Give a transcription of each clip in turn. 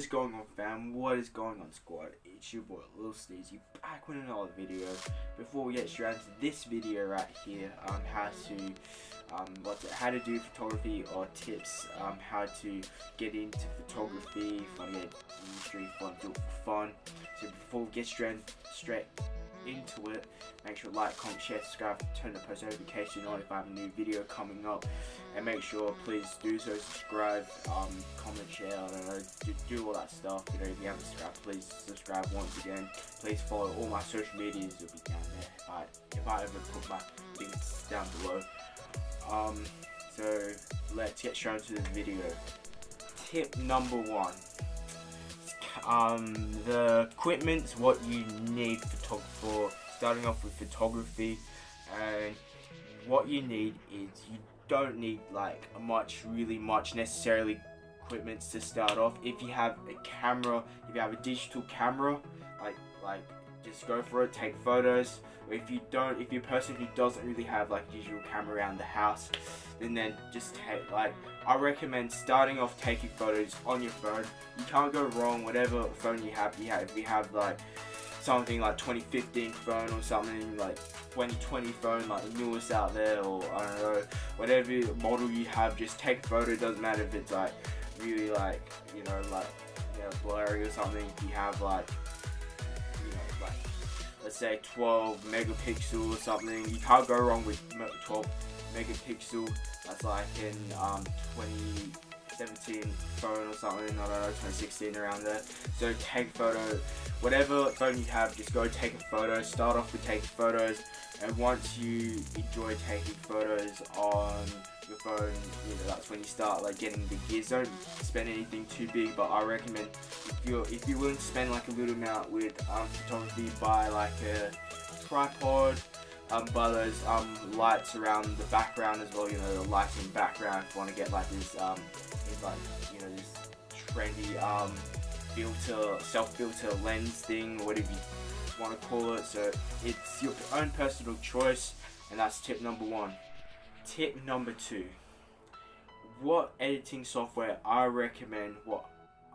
is going on, fam? What is going on, squad? It's your boy Lil Steezy back with another video. Before we get straight into this video right here, how to do photography or tips, how to get into photography, if you want to get industry, if you want to do it for fun. So before we get straight into it, make sure to like, comment, share, subscribe, turn the post notification on if I have a new video coming up, and make sure please do so, subscribe, comment, share, I don't know, do all that stuff. You know, if you haven't subscribed, please subscribe once again. Please follow all my social medias, it'll be down there if I ever put my links down below. So let's get straight into this video. Tip number 1. The equipment's what you need for starting off with photography, and what you need is you don't need like really much necessarily equipment to start off. If you have a camera, if you have a digital camera, like just go for it, take photos. Or if you're a person who doesn't really have like a digital camera around the house, then just take, like, I recommend starting off taking photos on your phone. You can't go wrong whatever phone you have. If you have like something like 2015 phone or something like 2020 phone, like the newest out there, or I don't know, whatever model you have, just take a photo. It doesn't matter if it's like really like blurry or something. If you have like let's say 12 megapixel or something, you can't go wrong with 12 megapixel. That's like in 2017 phone or something, I don't know, 2016, around there. So take a photo, whatever phone you have, just go take a photo. Start off with taking photos, and once you enjoy taking photos on your phone, that's when you start like getting the gears. Don't spend anything too big, but I recommend if you're willing to spend like a little amount with photography, buy like a tripod, buy those lights around the background as well, the lighting background, if you want to get like this this trendy self-filter lens thing, or whatever you want to call it. So it's your own personal choice, and that's tip number 1. Tip number 2. What editing software I recommend, what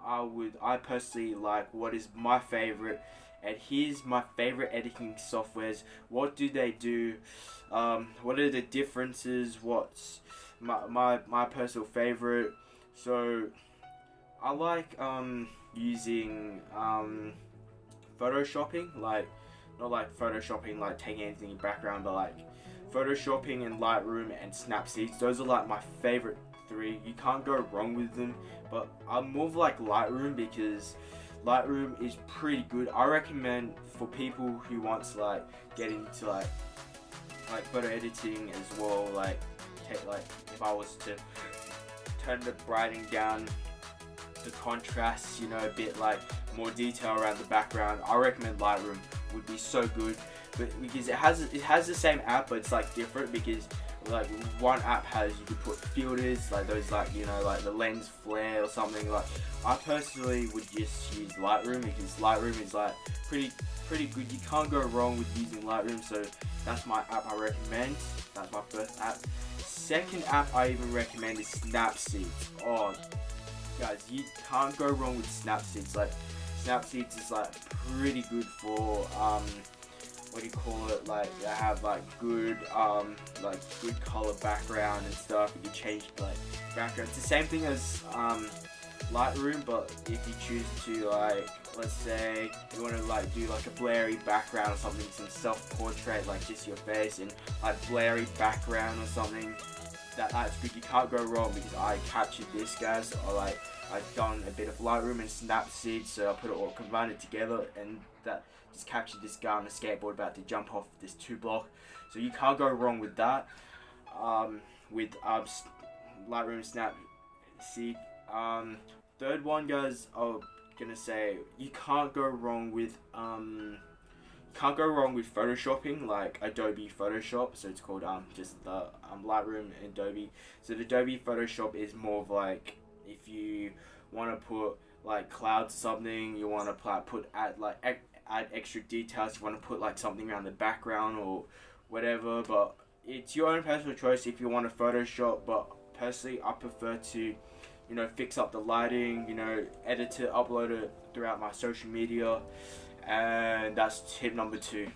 I personally like, what is my favorite, and here's my favorite editing softwares. What do they do? What are the differences? What's my personal favorite? So I like using photoshopping, like not like photoshopping like taking anything in background, but like photoshopping and Lightroom and Snapseed. Those are like my favorite 3. You can't go wrong with them, but I'm more of like Lightroom because Lightroom is pretty good. I recommend for people who want to like get into like photo editing as well, like if I was to turn the brightening down, the contrast, a bit like more detail around the background, I recommend Lightroom. Would be so good, but because it has the same app, but it's like different, because like one app has, you could put filters like those, like like the lens flare or something. Like I personally would just use Lightroom because Lightroom is like pretty good. You can't go wrong with using Lightroom. So that's my app I recommend. That's my first app. Second app I even recommend is Snapseed. Oh guys, you can't go wrong with Snapseed. Like Snapseed is like pretty good for what do you call it, like they have like good good color background and stuff. You can change like background. It's the same thing as Lightroom, but if you choose to, like, let's say you want to like do like a blurry background or something, some self-portrait, like just your face and like blurry background or something, that's good. You can't go wrong because I captured this, guys, or like I've done a bit of Lightroom and Snapseed, so I put it all combined it together, and that just captured this guy on a skateboard about to jump off this 2-block. So you can't go wrong with that. With Lightroom, Snapseed. Third one, guys, I'm gonna say you can't go wrong with photoshopping, like Adobe Photoshop. So it's called just the Lightroom and Adobe. So the Adobe Photoshop is more of like, if you want to put like clouds or something, you want to add extra details, you want to put like something around the background or whatever, but it's your own personal choice if you want to Photoshop. But personally, I prefer to fix up the lighting, edit it, upload it throughout my social media. And that's tip number 2.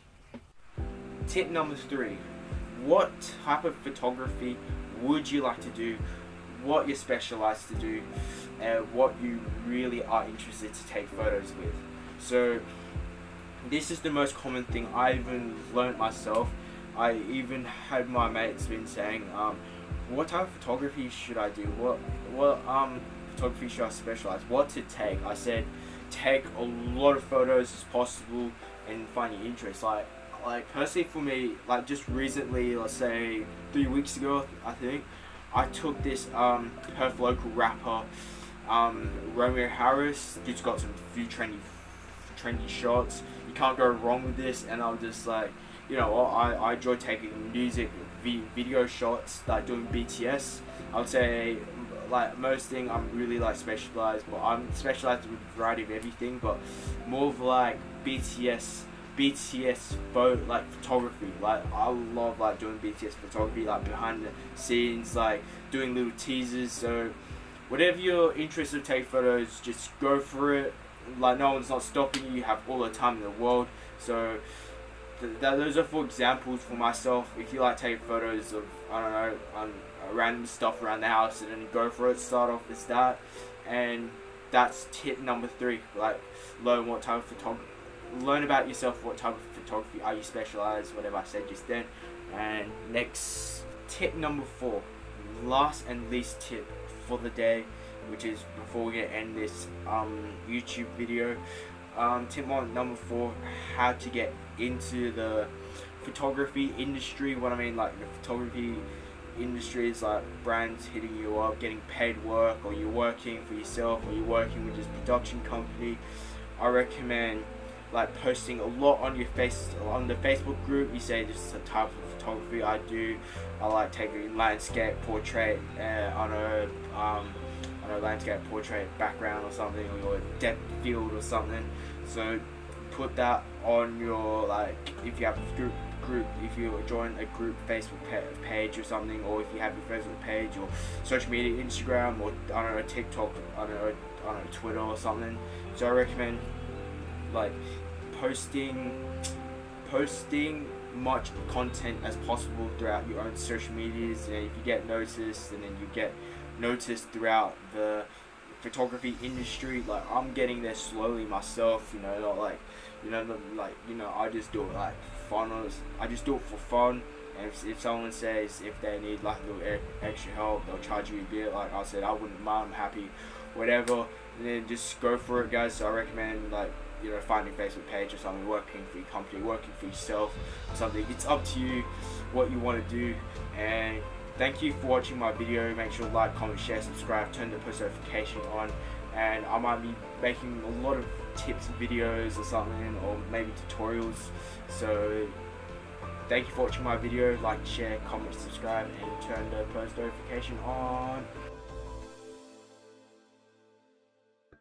Tip number 3, what type of photography would you like to do, what you're specialized to do, and what you really are interested to take photos with. So this is the most common thing I even learned myself. I even had my mates been saying, what type of photography should I do? What photography should I specialize? What to take? I said, take a lot of photos as possible and find your interest. Like personally for me, like just recently, let's say 3 weeks ago, I think, I took this Perth local rapper, Romeo Harris. Dude's got some few trendy shots. You can't go wrong with this. And I'm just like, I enjoy taking music, video shots, like doing BTS. I would say, like most thing, I'm really like specialized, but I'm specialized with a variety of everything, but more of like BTS photography. Like I love like doing BTS photography, like behind the scenes, like doing little teasers. So whatever you're interested to take photos, just go for it. Like no one's not stopping you. You have all the time in the world. So those are 4 examples for myself. If you like taking photos of, I don't know, random stuff around the house, and then go for it, start off as that. And that's tip number 3. Like learn about yourself, what type of photography are you specialized, whatever I said just then. And next, tip number 4, last and least tip for the day, which is before we end this YouTube video. Tip number 4, how to get into the photography industry. What I mean, like the photography industry is like brands hitting you up, getting paid work, or you're working for yourself, or you're working with this production company. I recommend like posting a lot on the Facebook group. You say this is the type of photography I do. I like taking landscape, portrait on a landscape portrait background or something, or a depth field or something. So put that on your, like, if you have a group, if you join a group Facebook page or something, or if you have your Facebook page or social media, Instagram, or I don't know, TikTok, I don't know, Twitter or something. So I recommend like posting much content as possible throughout your own social medias, and if you get noticed, and then you get noticed throughout the photography industry. Like I'm getting there slowly myself, not like, I just do it like fun. I just do it for fun. And if someone says if they need like a little extra help, they'll charge you a bit. Like I said, I wouldn't mind, I'm happy, whatever. And then just go for it, guys. So I recommend like, finding a Facebook page or something, working for your company, working for yourself, something. It's up to you what you want to do. And thank you for watching my video. Make sure to like, comment, share, subscribe, turn the post notification on, and I might be making a lot of tips videos or something, or maybe tutorials. So thank you for watching my video. Like, share, comment, subscribe, and turn the post notification on.